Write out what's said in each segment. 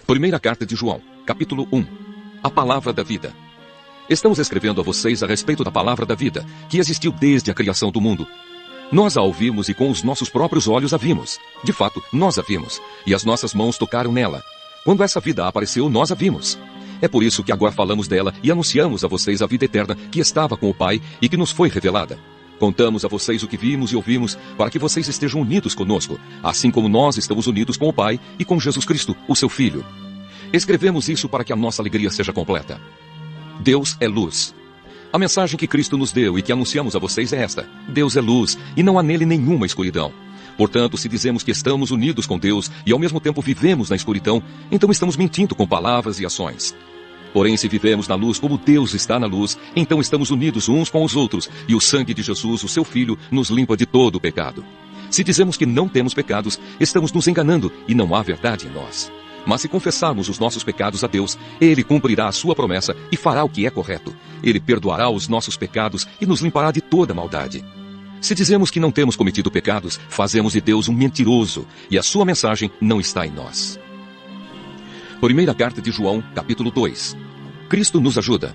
Primeira carta de João, capítulo 1. A palavra da vida. Estamos escrevendo a vocês a respeito da palavra da vida, que existiu desde a criação do mundo. Nós a ouvimos e com os nossos próprios olhos a vimos. De fato, nós a vimos, e as nossas mãos tocaram nela. Quando essa vida apareceu, nós a vimos. É por isso que agora falamos dela e anunciamos a vocês a vida eterna que estava com o Pai e que nos foi revelada. Contamos a vocês o que vimos e ouvimos, para que vocês estejam unidos conosco, assim como nós estamos unidos com o Pai e com Jesus Cristo, o seu Filho. Escrevemos isso para que a nossa alegria seja completa. Deus é luz. A mensagem que Cristo nos deu e que anunciamos a vocês é esta: Deus é luz e não há nele nenhuma escuridão. Portanto, se dizemos que estamos unidos com Deus e ao mesmo tempo vivemos na escuridão, então estamos mentindo com palavras e ações. Porém, se vivemos na luz como Deus está na luz, então estamos unidos uns com os outros, e o sangue de Jesus, o seu Filho, nos limpa de todo o pecado. Se dizemos que não temos pecados, estamos nos enganando e não há verdade em nós. Mas se confessarmos os nossos pecados a Deus, Ele cumprirá a sua promessa e fará o que é correto. Ele perdoará os nossos pecados e nos limpará de toda maldade. Se dizemos que não temos cometido pecados, fazemos de Deus um mentiroso, e a sua mensagem não está em nós. Primeira carta de João, capítulo 2. Cristo nos ajuda.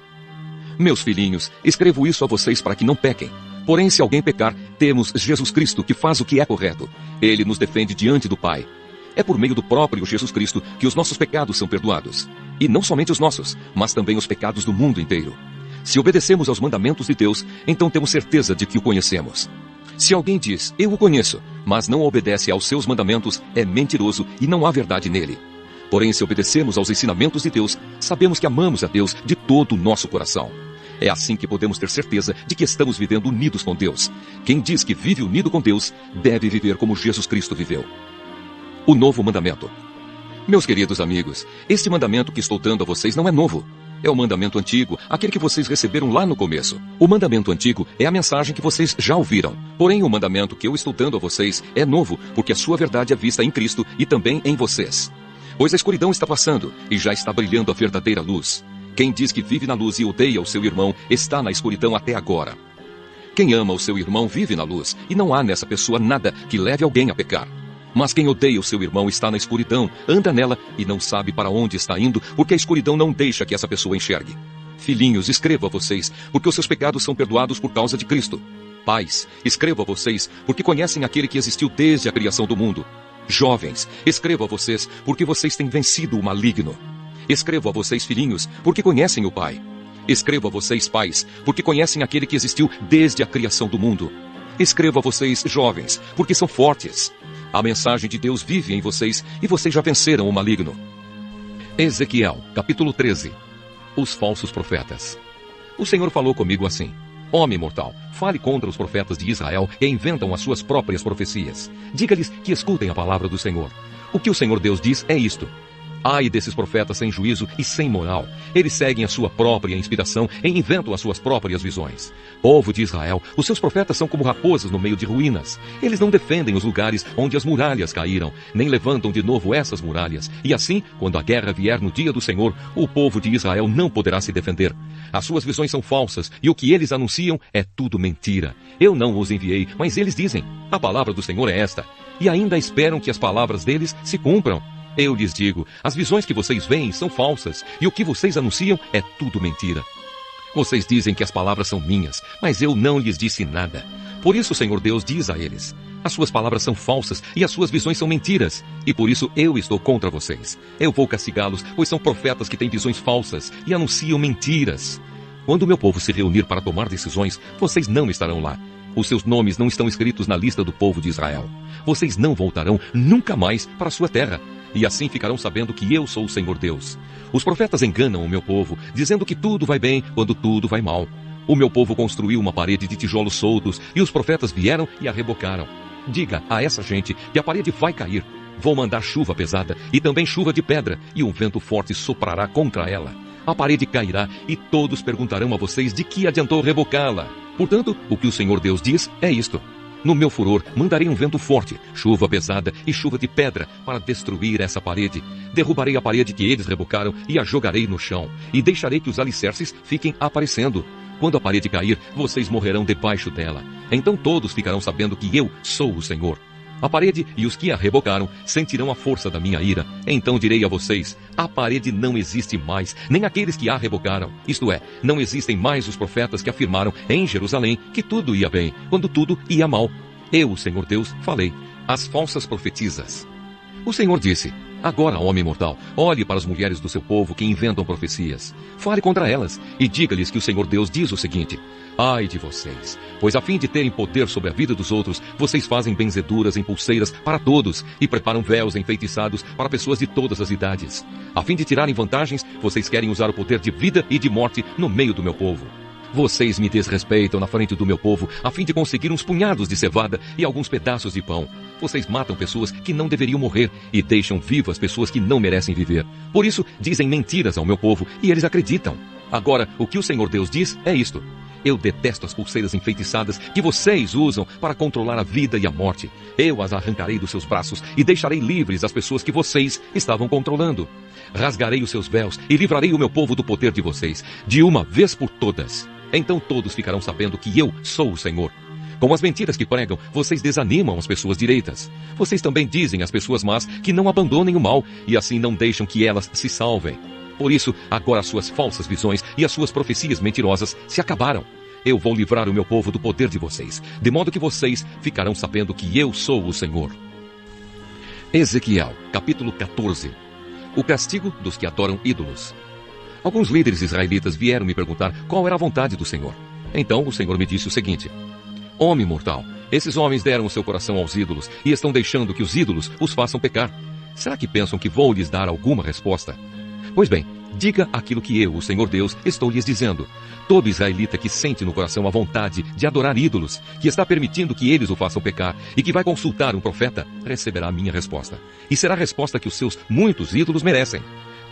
Meus filhinhos, escrevo isso a vocês para que não pequem. Porém, se alguém pecar, temos Jesus Cristo, que faz o que é correto. Ele nos defende diante do Pai. É por meio do próprio Jesus Cristo que os nossos pecados são perdoados. E não somente os nossos, mas também os pecados do mundo inteiro. Se obedecemos aos mandamentos de Deus, então temos certeza de que o conhecemos. Se alguém diz, eu o conheço, mas não obedece aos seus mandamentos, é mentiroso e não há verdade nele. Porém, se obedecemos aos ensinamentos de Deus, sabemos que amamos a Deus de todo o nosso coração. É assim que podemos ter certeza de que estamos vivendo unidos com Deus. Quem diz que vive unido com Deus, deve viver como Jesus Cristo viveu. O novo mandamento. Meus queridos amigos, este mandamento que estou dando a vocês não é novo. É o mandamento antigo, aquele que vocês receberam lá no começo. O mandamento antigo é a mensagem que vocês já ouviram. Porém, o mandamento que eu estou dando a vocês é novo, porque a sua verdade é vista em Cristo e também em vocês. Pois a escuridão está passando e já está brilhando a verdadeira luz. Quem diz que vive na luz e odeia o seu irmão está na escuridão até agora. Quem ama o seu irmão vive na luz e não há nessa pessoa nada que leve alguém a pecar. Mas quem odeia o seu irmão está na escuridão, anda nela e não sabe para onde está indo, porque a escuridão não deixa que essa pessoa enxergue. Filhinhos, escrevo a vocês, porque os seus pecados são perdoados por causa de Cristo. Pais, escrevo a vocês, porque conhecem aquele que existiu desde a criação do mundo. Jovens, escrevo a vocês, porque vocês têm vencido o maligno. Escrevo a vocês, filhinhos, porque conhecem o Pai. Escrevo a vocês, pais, porque conhecem aquele que existiu desde a criação do mundo. Escrevo a vocês, jovens, porque são fortes. A mensagem de Deus vive em vocês e vocês já venceram o maligno. Ezequiel, capítulo 13. Os falsos profetas. O Senhor falou comigo assim: Homem mortal, fale contra os profetas de Israel que inventam as suas próprias profecias. Diga-lhes que escutem a palavra do Senhor. O que o Senhor Deus diz é isto: Ai desses profetas sem juízo e sem moral. Eles seguem a sua própria inspiração e inventam as suas próprias visões. Povo de Israel, os seus profetas são como raposas no meio de ruínas. Eles não defendem os lugares onde as muralhas caíram, nem levantam de novo essas muralhas. E assim, quando a guerra vier no dia do Senhor, o povo de Israel não poderá se defender. As suas visões são falsas e o que eles anunciam é tudo mentira. Eu não os enviei, mas eles dizem: a palavra do Senhor é esta. E ainda esperam que as palavras deles se cumpram. Eu lhes digo, as visões que vocês veem são falsas, e o que vocês anunciam é tudo mentira. Vocês dizem que as palavras são minhas, mas eu não lhes disse nada. Por isso o Senhor Deus diz a eles: as suas palavras são falsas e as suas visões são mentiras, e por isso eu estou contra vocês. Eu vou castigá-los, pois são profetas que têm visões falsas e anunciam mentiras. Quando o meu povo se reunir para tomar decisões, vocês não estarão lá. Os seus nomes não estão escritos na lista do povo de Israel. Vocês não voltarão nunca mais para a sua terra. E assim ficarão sabendo que eu sou o Senhor Deus. Os profetas enganam o meu povo, dizendo que tudo vai bem quando tudo vai mal. O meu povo construiu uma parede de tijolos soltos, e os profetas vieram e a rebocaram. Diga a essa gente que a parede vai cair. Vou mandar chuva pesada e também chuva de pedra, e um vento forte soprará contra ela. A parede cairá e todos perguntarão a vocês de que adiantou rebocá-la. Portanto, o que o Senhor Deus diz é isto: no meu furor, mandarei um vento forte, chuva pesada e chuva de pedra para destruir essa parede. Derrubarei a parede que eles rebocaram e a jogarei no chão. E deixarei que os alicerces fiquem aparecendo. Quando a parede cair, vocês morrerão debaixo dela. Então todos ficarão sabendo que eu sou o Senhor. A parede e os que a rebocaram sentirão a força da minha ira. Então direi a vocês, a parede não existe mais, nem aqueles que a rebocaram. Isto é, não existem mais os profetas que afirmaram em Jerusalém que tudo ia bem, quando tudo ia mal. Eu, o Senhor Deus, falei. As falsas profetisas. O Senhor disse, agora, homem mortal, olhe para as mulheres do seu povo que inventam profecias. Fale contra elas e diga-lhes que o Senhor Deus diz o seguinte: ai de vocês, pois a fim de terem poder sobre a vida dos outros, vocês fazem benzeduras em pulseiras para todos e preparam véus enfeitiçados para pessoas de todas as idades. A fim de tirarem vantagens, vocês querem usar o poder de vida e de morte no meio do meu povo. Vocês me desrespeitam na frente do meu povo a fim de conseguir uns punhados de cevada e alguns pedaços de pão. Vocês matam pessoas que não deveriam morrer e deixam vivas pessoas que não merecem viver. Por isso, dizem mentiras ao meu povo e eles acreditam. Agora, o que o Senhor Deus diz é isto: eu detesto as pulseiras enfeitiçadas que vocês usam para controlar a vida e a morte. Eu as arrancarei dos seus braços e deixarei livres as pessoas que vocês estavam controlando. Rasgarei os seus véus e livrarei o meu povo do poder de vocês, de uma vez por todas. Então todos ficarão sabendo que eu sou o Senhor. Com as mentiras que pregam, vocês desanimam as pessoas direitas. Vocês também dizem às pessoas más que não abandonem o mal e assim não deixam que elas se salvem. Por isso, agora as suas falsas visões e as suas profecias mentirosas se acabaram. Eu vou livrar o meu povo do poder de vocês, de modo que vocês ficarão sabendo que eu sou o Senhor. Ezequiel, capítulo 14. O castigo dos que adoram ídolos. Alguns líderes israelitas vieram me perguntar qual era a vontade do Senhor. Então o Senhor me disse o seguinte: homem mortal, esses homens deram o seu coração aos ídolos e estão deixando que os ídolos os façam pecar. Será que pensam que vou lhes dar alguma resposta? Pois bem, diga aquilo que eu, o Senhor Deus, estou lhes dizendo. Todo israelita que sente no coração a vontade de adorar ídolos, que está permitindo que eles o façam pecar e que vai consultar um profeta, receberá a minha resposta. E será a resposta que os seus muitos ídolos merecem.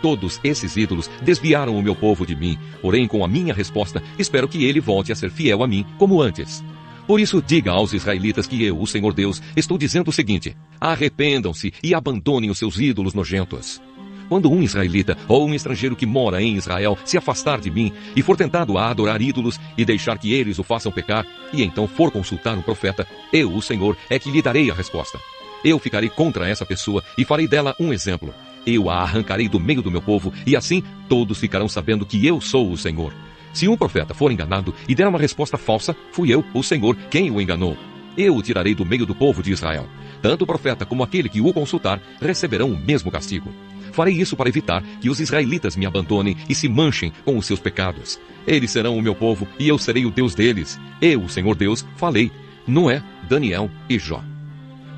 Todos esses ídolos desviaram o meu povo de mim, porém com a minha resposta espero que ele volte a ser fiel a mim como antes. Por isso diga aos israelitas que eu, o Senhor Deus, estou dizendo o seguinte: arrependam-se e abandonem os seus ídolos nojentos. Quando um israelita ou um estrangeiro que mora em Israel se afastar de mim e for tentado a adorar ídolos e deixar que eles o façam pecar, e então for consultar um profeta, eu, o Senhor, é que lhe darei a resposta. Eu ficarei contra essa pessoa e farei dela um exemplo. Eu a arrancarei do meio do meu povo, e assim todos ficarão sabendo que eu sou o Senhor. Se um profeta for enganado e der uma resposta falsa, fui eu, o Senhor, quem o enganou. Eu o tirarei do meio do povo de Israel. Tanto o profeta como aquele que o consultar receberão o mesmo castigo. Farei isso para evitar que os israelitas me abandonem e se manchem com os seus pecados. Eles serão o meu povo e eu serei o Deus deles. Eu, o Senhor Deus, falei. Noé, Daniel e Jó.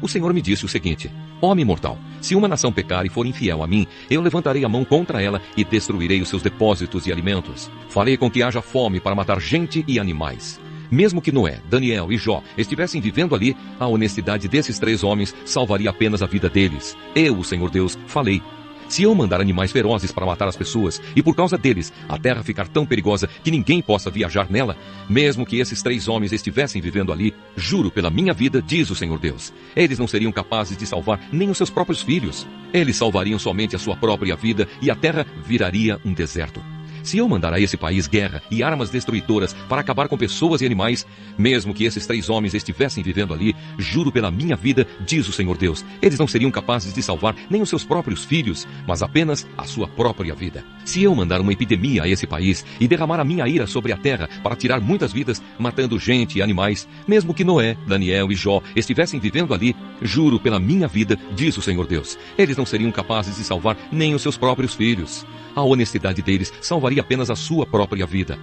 O Senhor me disse o seguinte: homem mortal, se uma nação pecar e for infiel a mim, eu levantarei a mão contra ela e destruirei os seus depósitos de alimentos. Farei com que haja fome para matar gente e animais. Mesmo que Noé, Daniel e Jó estivessem vivendo ali, a honestidade desses 3 homens salvaria apenas a vida deles. Eu, o Senhor Deus, falei. Se eu mandar animais ferozes para matar as pessoas, e por causa deles a terra ficar tão perigosa que ninguém possa viajar nela, mesmo que esses 3 homens estivessem vivendo ali, juro pela minha vida, diz o Senhor Deus, eles não seriam capazes de salvar nem os seus próprios filhos. Eles salvariam somente a sua própria vida e a terra viraria um deserto. Se eu mandar a esse país guerra e armas destruidoras para acabar com pessoas e animais, mesmo que esses 3 homens estivessem vivendo ali, juro pela minha vida, diz o Senhor Deus, eles não seriam capazes de salvar nem os seus próprios filhos, mas apenas a sua própria vida. Se eu mandar uma epidemia a esse país e derramar a minha ira sobre a terra para tirar muitas vidas, matando gente e animais, mesmo que Noé, Daniel e Jó estivessem vivendo ali, juro pela minha vida, diz o Senhor Deus, eles não seriam capazes de salvar nem os seus próprios filhos. A honestidade deles salvaria apenas a sua própria vida.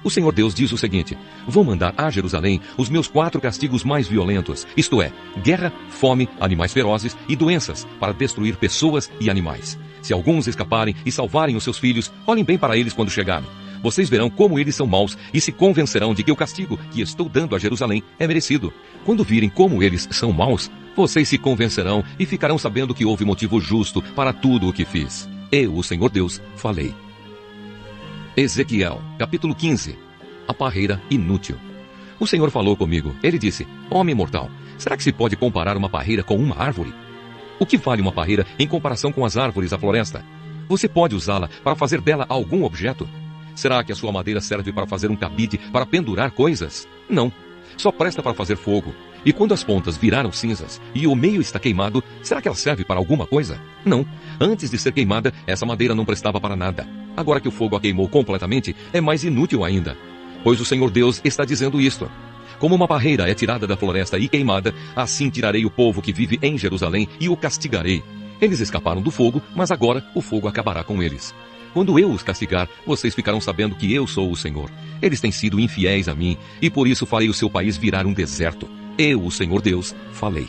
O Senhor Deus diz o seguinte: vou mandar a Jerusalém os meus 4 castigos mais violentos, isto é, guerra, fome, animais ferozes e doenças, para destruir pessoas e animais. Se alguns escaparem e salvarem os seus filhos, olhem bem para eles quando chegarem. Vocês verão como eles são maus e se convencerão de que o castigo que estou dando a Jerusalém é merecido. Quando virem como eles são maus, vocês se convencerão e ficarão sabendo que houve motivo justo para tudo o que fiz. Eu, o Senhor Deus, falei. Ezequiel, capítulo 15. A parreira inútil. O Senhor falou comigo. Ele disse: homem mortal, será que se pode comparar uma parreira com uma árvore? O que vale uma parreira em comparação com as árvores da floresta? Você pode usá-la para fazer dela algum objeto? Será que a sua madeira serve para fazer um cabide para pendurar coisas? Não. Só presta para fazer fogo. E quando as pontas viraram cinzas e o meio está queimado, será que ela serve para alguma coisa? Não. Antes de ser queimada, essa madeira não prestava para nada. Agora que o fogo a queimou completamente, é mais inútil ainda. Pois o Senhor Deus está dizendo isto: como uma parreira é tirada da floresta e queimada, assim tirarei o povo que vive em Jerusalém e o castigarei. Eles escaparam do fogo, mas agora o fogo acabará com eles. Quando eu os castigar, vocês ficarão sabendo que eu sou o Senhor. Eles têm sido infiéis a mim, e por isso farei o seu país virar um deserto. Eu, o Senhor Deus, falei.